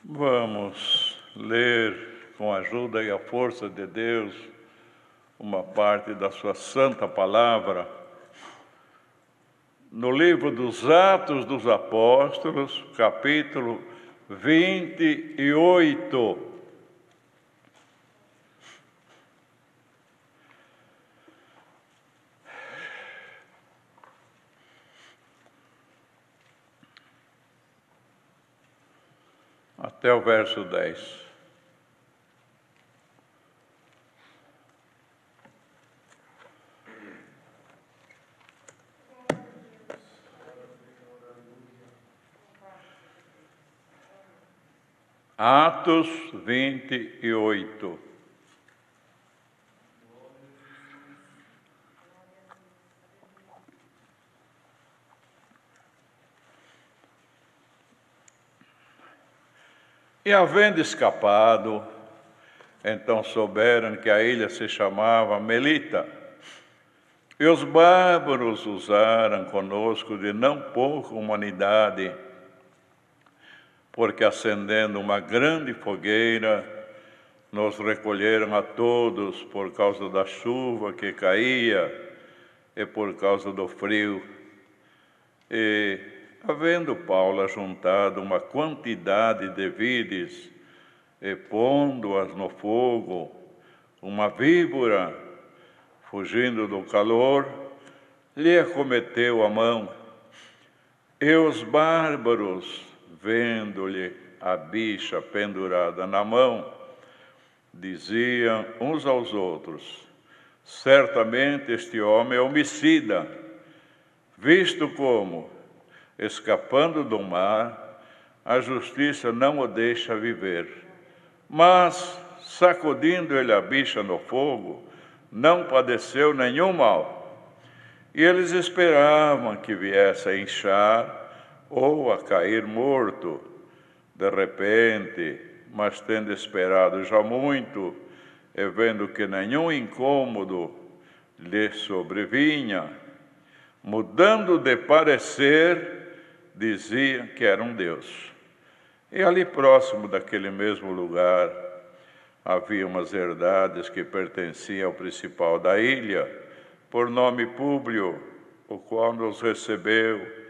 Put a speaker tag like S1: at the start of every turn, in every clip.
S1: Vamos ler, com a ajuda e a força de Deus, uma parte da sua santa palavra, no livro dos Atos dos Apóstolos, capítulo 28. Até o verso 10. Atos 28. E havendo escapado, então souberam que a ilha se chamava Melita. E os bárbaros usaram conosco de não pouca humanidade, porque acendendo uma grande fogueira, nos recolheram a todos por causa da chuva que caía e por causa do frio. E, havendo Paulo ajuntado uma quantidade de vides e pondo-as no fogo, uma víbora, fugindo do calor, lhe acometeu a mão. E os bárbaros, vendo-lhe a bicha pendurada na mão, diziam uns aos outros: certamente este homem é homicida, visto como, escapando do mar, a justiça não o deixa viver. Mas, sacudindo ele a bicha no fogo, não padeceu nenhum mal. E eles esperavam que viesse a inchar ou a cair morto. De repente, mas tendo esperado já muito, e vendo que nenhum incômodo lhe sobrevinha, mudando de parecer, diziam que era um Deus. E ali próximo daquele mesmo lugar, havia umas herdades que pertenciam ao principal da ilha, por nome Públio, o qual nos recebeu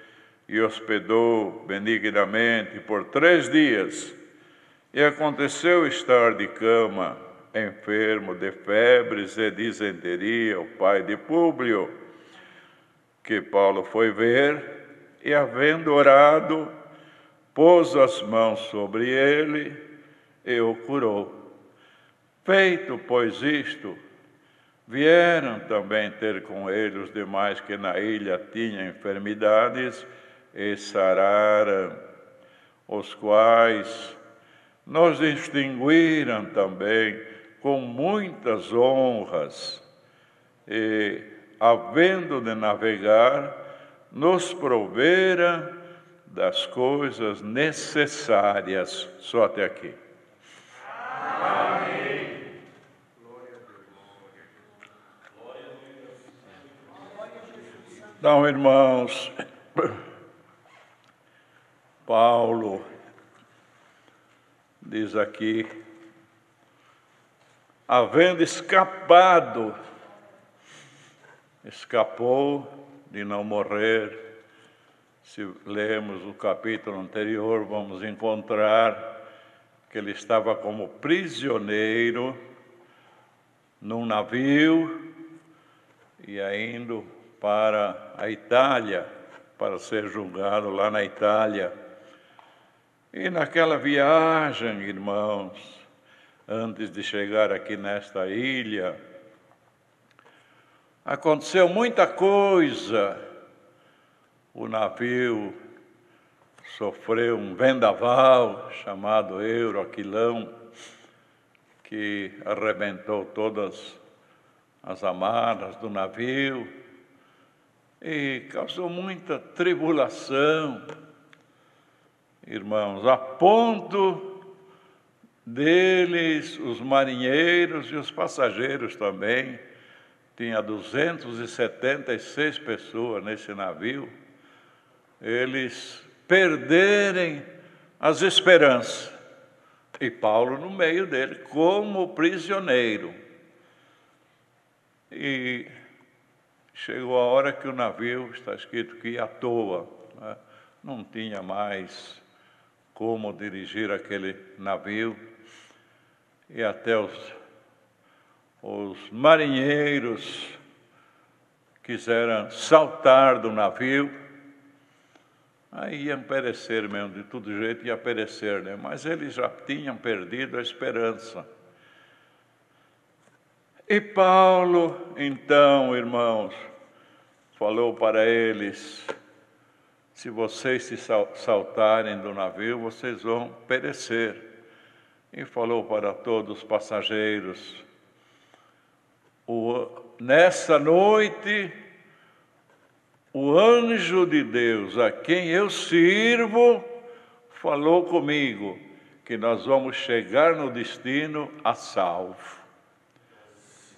S1: e hospedou benignamente por 3 dias. E aconteceu estar de cama, enfermo de febres e disenteria, o pai de Públio, que Paulo foi ver, e havendo orado, pôs as mãos sobre ele e o curou. Feito, pois, isto, vieram também ter com ele os demais que na ilha tinham enfermidades e sararam, os quais nos distinguiram também com muitas honras e, havendo de navegar, nos proveram das coisas necessárias. Só até aqui. Amém. Então, irmãos, Paulo diz aqui, havendo escapou de não morrer. Se lemos o capítulo anterior, vamos encontrar que ele estava como prisioneiro num navio e indo para a Itália, para ser julgado lá na Itália. E naquela viagem, irmãos, antes de chegar aqui nesta ilha, aconteceu muita coisa. O navio sofreu um vendaval chamado Euroaquilão, que arrebentou todas as amarras do navio e causou muita tribulação, irmãos, a ponto deles, os marinheiros e os passageiros também, tinha 276 pessoas nesse navio, eles perderem as esperanças. E Paulo no meio dele, como prisioneiro. E chegou a hora que o navio, está escrito que ia à toa, né? Não tinha mais como dirigir aquele navio. E até os marinheiros quiseram saltar do navio, aí iam perecer mesmo, de todo jeito ia perecer, né? Mas eles já tinham perdido a esperança. E Paulo, então, irmãos, falou para eles: se vocês se saltarem do navio, vocês vão perecer. E falou para todos os passageiros: nessa noite, o anjo de Deus, a quem eu sirvo, falou comigo que nós vamos chegar no destino a salvo.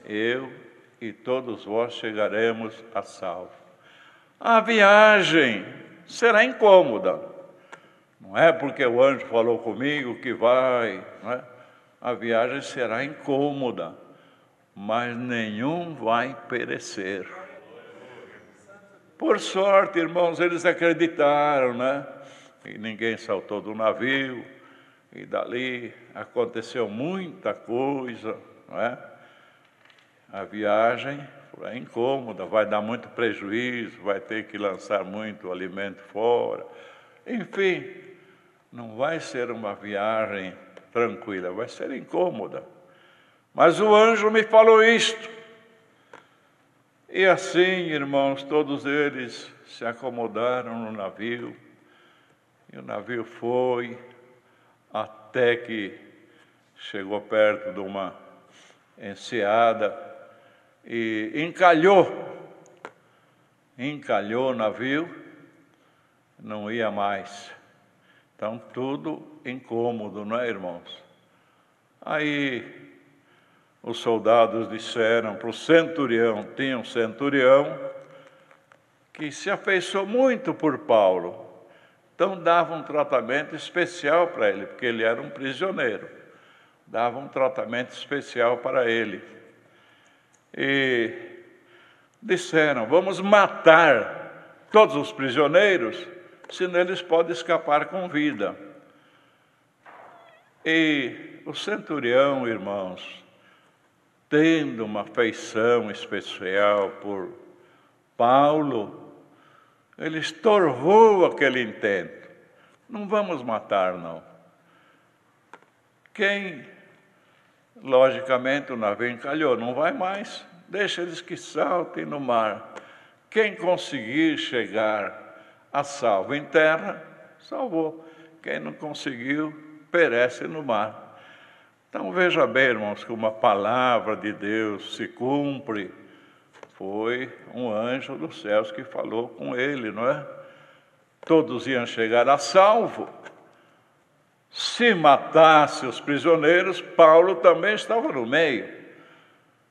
S1: Eu e todos vós chegaremos a salvo. A viagem será incômoda. Não é porque o anjo falou comigo que vai, não é? A viagem será incômoda, mas nenhum vai perecer. Por sorte, irmãos, eles acreditaram, né? E ninguém saltou do navio, e dali aconteceu muita coisa, não é? A viagem é incômoda, vai dar muito prejuízo, vai ter que lançar muito alimento fora. Enfim, não vai ser uma viagem tranquila, vai ser incômoda. Mas o anjo me falou isto. E assim, irmãos, todos eles se acomodaram no navio. E o navio foi até que chegou perto de uma enseada e encalhou o navio, não ia mais. Então, tudo incômodo, não é, irmãos? Aí os soldados disseram para o centurião, tinha um centurião que se afeiçoou muito por Paulo. Então dava um tratamento especial para ele, porque ele era um prisioneiro. Dava um tratamento especial para ele. E disseram: vamos matar todos os prisioneiros, senão eles podem escapar com vida. E o centurião, irmãos, tendo uma afeição especial por Paulo, ele estorvou aquele intento. Não vamos matar, não. Logicamente, o navio encalhou, não vai mais, deixa eles que saltem no mar. Quem conseguir chegar a salvo em terra, salvou. Quem não conseguiu, perece no mar. Então, veja bem, irmãos, que uma palavra de Deus se cumpre. Foi um anjo dos céus que falou com ele, não é? Todos iam chegar a salvo. Se matasse os prisioneiros, Paulo também estava no meio.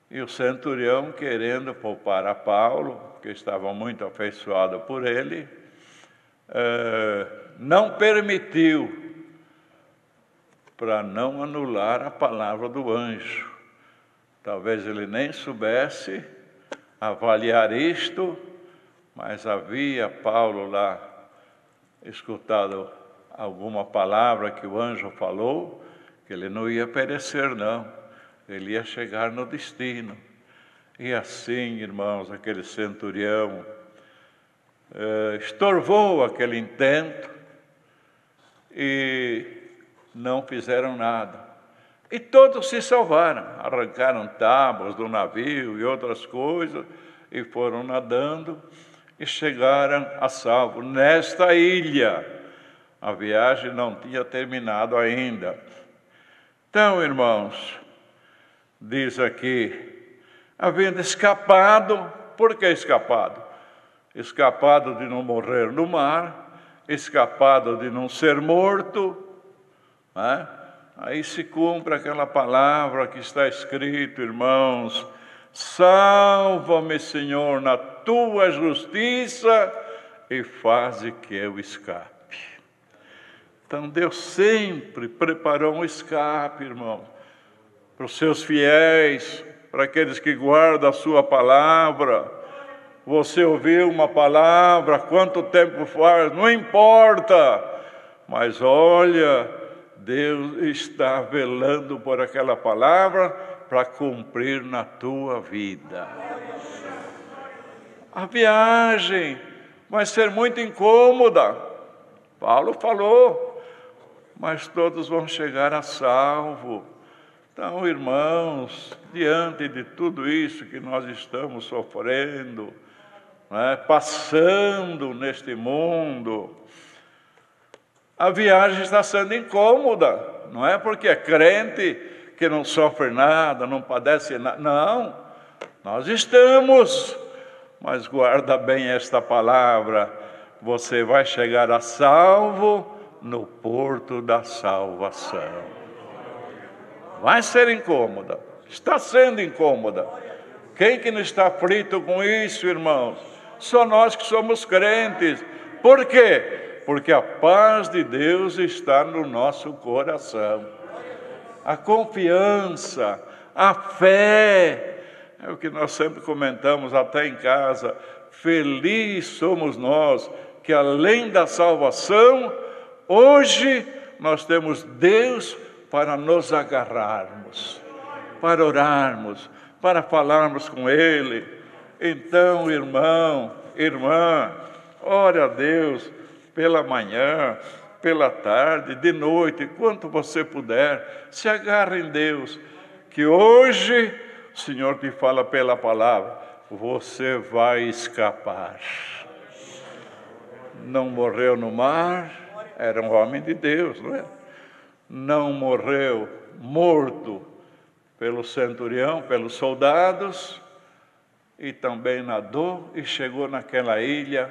S1: E o centurião, querendo poupar a Paulo, que estava muito afeiçoado por ele, não permitiu, para não anular a palavra do anjo. Talvez ele nem soubesse avaliar isto, mas havia Paulo lá escutado alguma palavra que o anjo falou, que ele não ia perecer, não. Ele ia chegar no destino. E assim, irmãos, aquele centurião estorvou aquele intento e não fizeram nada. E todos se salvaram, arrancaram tábuas do navio e outras coisas, e foram nadando e chegaram a salvo nesta ilha. A viagem não tinha terminado ainda. Então, irmãos, diz aqui, havendo escapado. Por que escapado? Escapado de não morrer no mar, escapado de não ser morto, né? Aí se cumpre aquela palavra que está escrito, irmãos: salva-me, Senhor, na tua justiça e faze que eu escape. Então Deus sempre preparou um escape, irmãos, para os seus fiéis, para aqueles que guardam a sua palavra. Você ouviu uma palavra, quanto tempo faz, não importa, mas olha, Deus está velando por aquela palavra para cumprir na tua vida. A viagem vai ser muito incômoda, Paulo falou, mas todos vão chegar a salvo. Então, irmãos, diante de tudo isso que nós estamos sofrendo, passando neste mundo, a viagem está sendo incômoda, não é porque é crente que não sofre nada, não padece nada, não, nós estamos, mas guarda bem esta palavra, você vai chegar a salvo no porto da salvação. Vai ser incômoda, está sendo incômoda. Quem que não está aflito com isso, irmãos? Só nós que somos crentes. Por quê? Porque a paz de Deus está no nosso coração. A confiança, a fé, é o que nós sempre comentamos até em casa. Feliz somos nós que além da salvação, hoje nós temos Deus para nos agarrarmos, para orarmos, para falarmos com Ele. Então, irmão, irmã, ore a Deus pela manhã, pela tarde, de noite, quanto você puder, se agarre em Deus, que hoje o Senhor te fala pela palavra, você vai escapar. Não morreu no mar, era um homem de Deus, não é? Não morreu morto pelo centurião, pelos soldados, e também nadou e chegou naquela ilha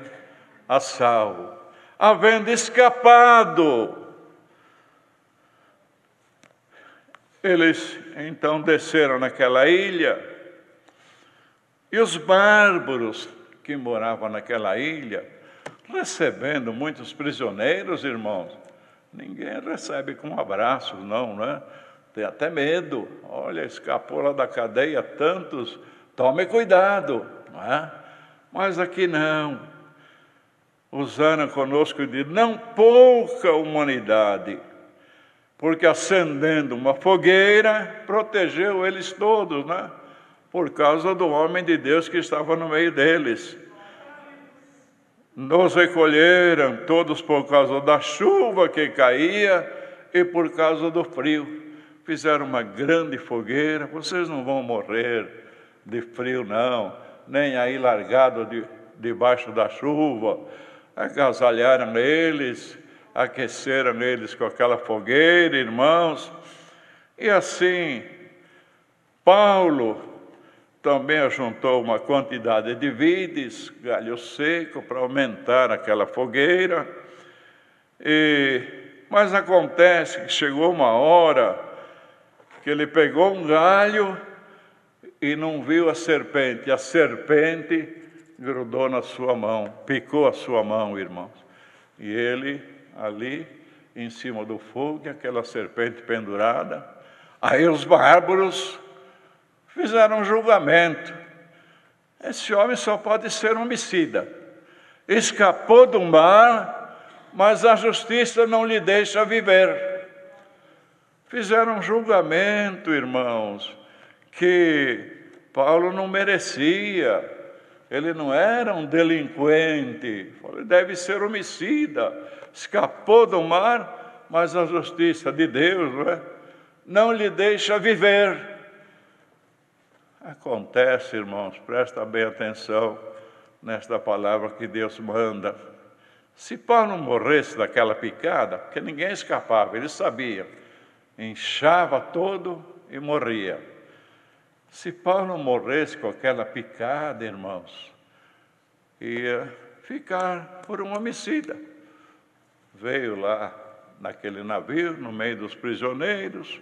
S1: a salvo, havendo escapado. Eles então desceram naquela ilha, e os bárbaros que moravam naquela ilha, recebendo muitos prisioneiros, irmãos, ninguém recebe com abraços, não, né? Tem até medo. Olha, escapou lá da cadeia tantos, tome cuidado, não é? Mas aqui não. Usaram conosco de não pouca humanidade, porque acendendo uma fogueira, protegeu eles todos, né? Por causa do homem de Deus que estava no meio deles. Nos recolheram todos por causa da chuva que caía e por causa do frio. Fizeram uma grande fogueira. Vocês não vão morrer de frio, não, nem aí largado debaixo da chuva. Agasalharam eles, aqueceram eles com aquela fogueira, irmãos. E assim, Paulo também ajuntou uma quantidade de vides, galho seco, para aumentar aquela fogueira. Mas acontece que chegou uma hora que ele pegou um galho e não viu a serpente. A serpente grudou na sua mão, picou a sua mão, irmãos. E ele ali, em cima do fogo, aquela serpente pendurada. Aí os bárbaros fizeram um julgamento. Esse homem só pode ser homicida. Escapou do mar, mas a justiça não lhe deixa viver. Fizeram um julgamento, irmãos, que Paulo não merecia. Ele não era um delinquente. Ele deve ser homicida. Escapou do mar, mas a justiça de Deus, não lhe deixa viver. Acontece, irmãos, presta bem atenção nesta palavra que Deus manda. Se Paulo não morresse daquela picada, porque ninguém escapava, ele sabia, inchava todo e morria. Se Paulo não morresse com aquela picada, irmãos, ia ficar por um homicida. Veio lá naquele navio, no meio dos prisioneiros,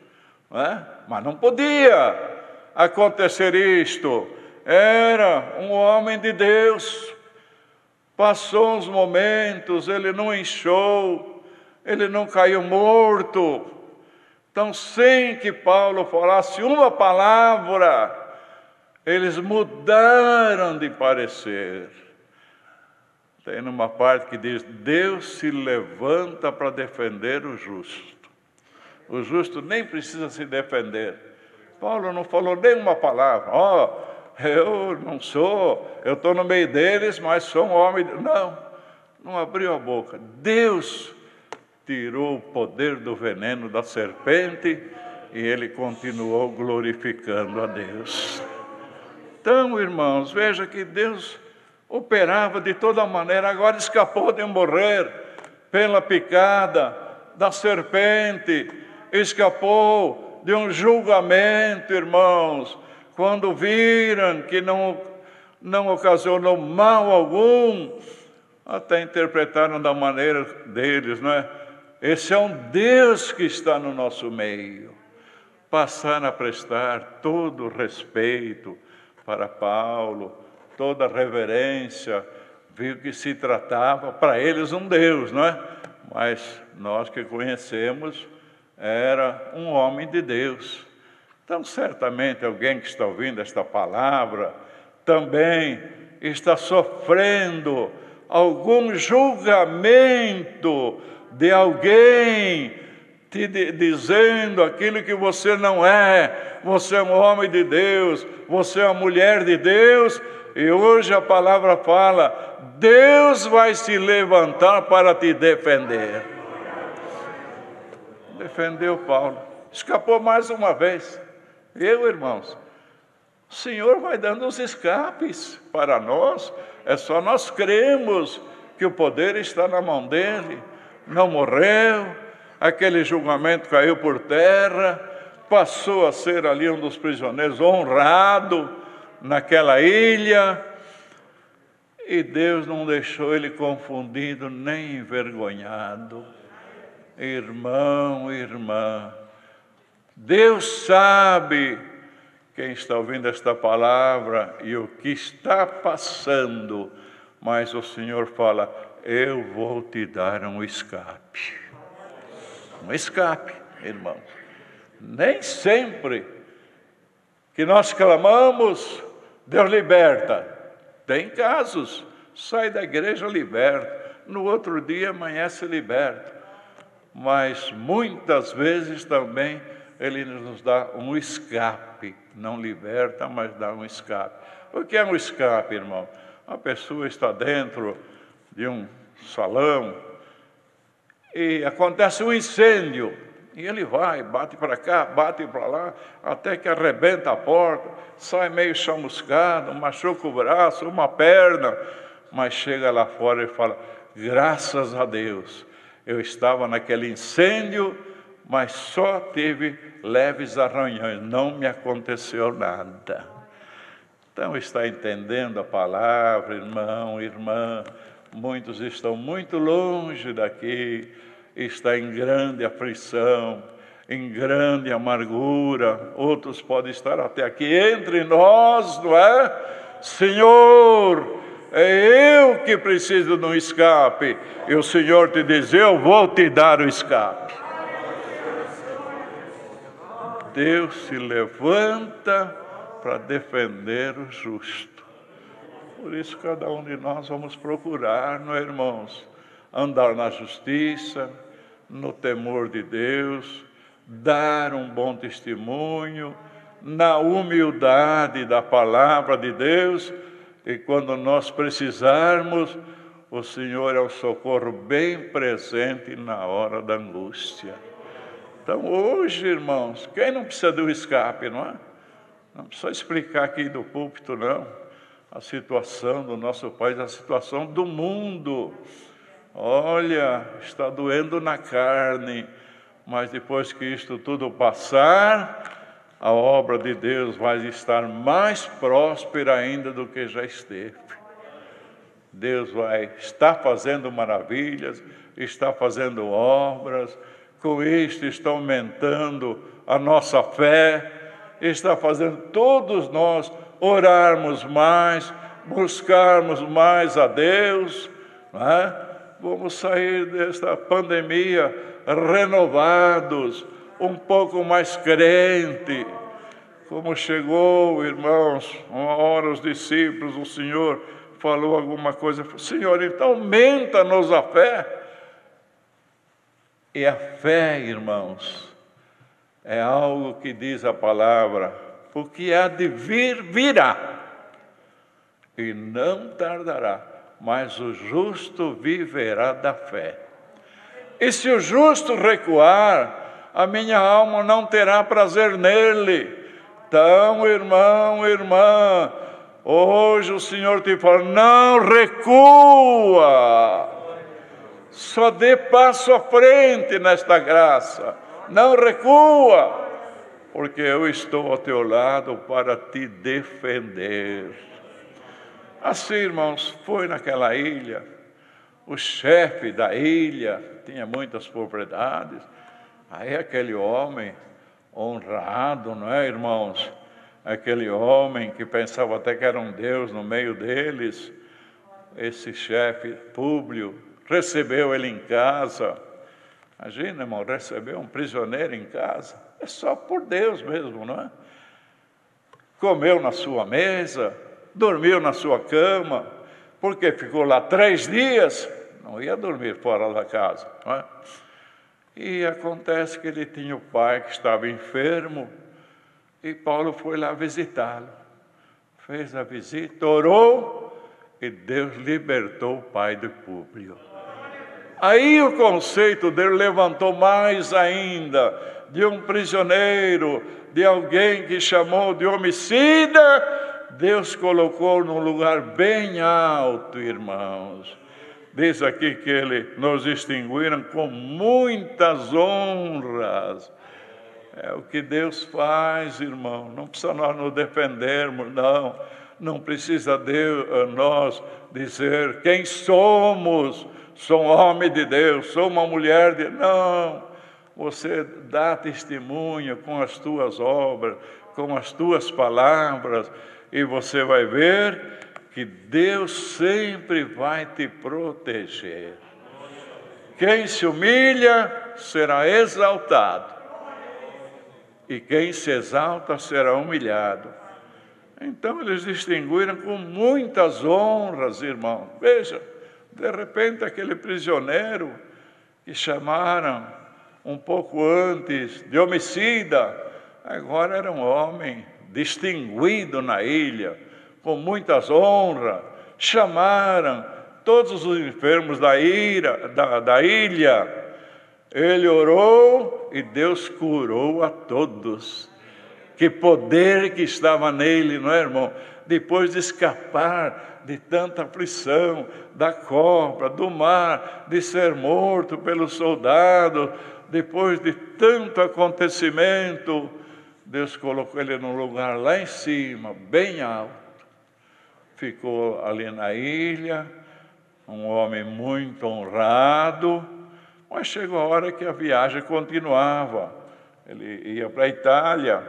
S1: mas não podia acontecer isto. Era um homem de Deus. Passou uns momentos, ele não inchou, ele não caiu morto. Então, sem que Paulo falasse uma palavra, eles mudaram de parecer. Tem numa parte que diz: Deus se levanta para defender o justo. O justo nem precisa se defender. Paulo não falou nenhuma palavra. Eu não sou, eu estou no meio deles, mas sou um homem. Não abriu a boca. Deus tirou o poder do veneno da serpente e ele continuou glorificando a Deus. Então, irmãos, veja que Deus operava de toda maneira. Agora escapou de morrer pela picada da serpente, escapou de um julgamento, irmãos, quando viram que não ocasionou mal algum, até interpretaram da maneira deles, não é? Esse é um Deus que está no nosso meio. Passaram a prestar todo o respeito para Paulo, toda a reverência, viu que se tratava para eles um Deus, não é? Mas nós que conhecemos, era um homem de Deus. Então, certamente, alguém que está ouvindo esta palavra, também está sofrendo algum julgamento de alguém te dizendo aquilo que você não é. Você é um homem de Deus, você é uma mulher de Deus, e hoje a palavra fala: Deus vai se levantar para te defender. Defendeu Paulo, escapou mais uma vez. Irmãos, o Senhor vai dando os escapes para nós. É só nós cremos que o poder está na mão dele. Não morreu, aquele julgamento caiu por terra, passou a ser ali um dos prisioneiros honrado naquela ilha, e Deus não deixou ele confundido nem envergonhado. Irmão, irmã, Deus sabe quem está ouvindo esta palavra e o que está passando, mas o Senhor fala: eu vou te dar um escape. Um escape, irmão. Nem sempre que nós clamamos, Deus liberta. Tem casos, sai da igreja, liberta. No outro dia amanhece liberta. Mas muitas vezes também Ele nos dá um escape. Não liberta, mas dá um escape. O que é um escape, irmão? A pessoa está dentro de um salão e acontece um incêndio. E ele vai, bate para cá, bate para lá, até que arrebenta a porta, sai meio chamuscado, machuca o braço, uma perna, mas chega lá fora e fala: graças a Deus, eu estava naquele incêndio, mas só tive leves arranhões, não me aconteceu nada. Então, está entendendo a palavra, irmão, irmã? Muitos estão muito longe daqui, está em grande aflição, em grande amargura. Outros podem estar até aqui entre nós, não é? Senhor, é eu que preciso de um escape. E o Senhor te diz: eu vou te dar o escape. Deus se levanta para defender o justo. Por isso, cada um de nós vamos procurar, não é, irmãos? Andar na justiça, no temor de Deus, dar um bom testemunho, na humildade da palavra de Deus, e quando nós precisarmos, o Senhor é um socorro bem presente na hora da angústia. Então, hoje, irmãos, quem não precisa de um escape, não é? Não precisa explicar aqui do púlpito, não. A situação do nosso país, a situação do mundo. Olha, está doendo na carne, mas depois que isto tudo passar, a obra de Deus vai estar mais próspera ainda do que já esteve. Deus está fazendo maravilhas, está fazendo obras, com isto está aumentando a nossa fé, está fazendo todos nós orarmos mais, buscarmos mais a Deus, não é? vamos sair desta pandemia renovados, um pouco mais crente. Como chegou, irmãos, uma hora os discípulos, o Senhor falou alguma coisa, Senhor, então aumenta-nos a fé. E a fé, irmãos, é algo que diz a palavra, o que há de vir, virá, e não tardará, mas o justo viverá da fé. E se o justo recuar, a minha alma não terá prazer nele. Então, irmão, irmã, hoje o Senhor te fala, não recua, só dê passo à frente nesta graça, não recua, porque eu estou ao teu lado para te defender. Assim, irmãos, foi naquela ilha, o chefe da ilha tinha muitas propriedades, aí aquele homem honrado, não é, irmãos? Aquele homem que pensava até que era um Deus no meio deles, esse chefe Públio recebeu ele em casa. Imagina, irmão, receber um prisioneiro em casa, é só por Deus mesmo, não é? Comeu na sua mesa, dormiu na sua cama, porque ficou lá 3 dias, não ia dormir fora da casa, não é? E acontece que ele tinha o pai que estava enfermo, e Paulo foi lá visitá-lo. Fez a visita, orou, e Deus libertou o pai de Públio. Aí o conceito dele levantou mais ainda, de um prisioneiro, de alguém que chamou de homicida, Deus colocou num lugar bem alto, irmãos. Diz aqui que nos distinguiram com muitas honras. É o que Deus faz, irmão. Não precisa nós nos defendermos, não. Não precisa nós dizer quem somos. Sou um homem de Deus, sou uma mulher de... Não. Você dá testemunho com as tuas obras, com as tuas palavras, e você vai ver que Deus sempre vai te proteger. Quem se humilha será exaltado, e quem se exalta será humilhado. Então eles distinguiram com muitas honras, irmão. Veja, de repente aquele prisioneiro que chamaram um pouco antes de homicida, agora era um homem distinguido na ilha, com muitas honras. Chamaram todos os enfermos da ilha. Ele orou e Deus curou a todos. Que poder que estava nele, não é, irmão? Depois de escapar de tanta aflição, da cobra, do mar, de ser morto pelos soldados, depois de tanto acontecimento, Deus colocou ele num lugar lá em cima, bem alto. Ficou ali na ilha, um homem muito honrado, mas chegou a hora que a viagem continuava. Ele ia para a Itália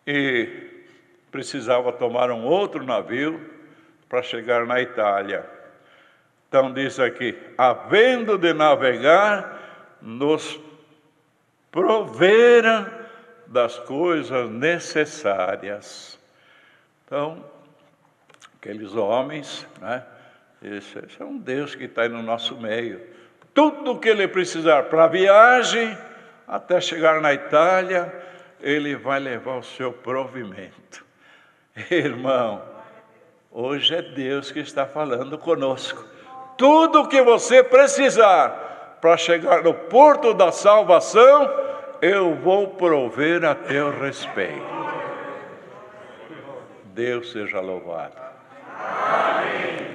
S1: e precisava tomar um outro navio para chegar na Itália. Então diz aqui, havendo de navegar, nos proveram das coisas necessárias. Então, aqueles homens, né? Esse é um Deus que está aí no nosso meio. Tudo o que ele precisar para a viagem, até chegar na Itália, ele vai levar o seu provimento. Irmão, hoje é Deus que está falando conosco. Tudo o que você precisar para chegar no porto da salvação, eu vou prover a teu respeito. Deus seja louvado. Amém.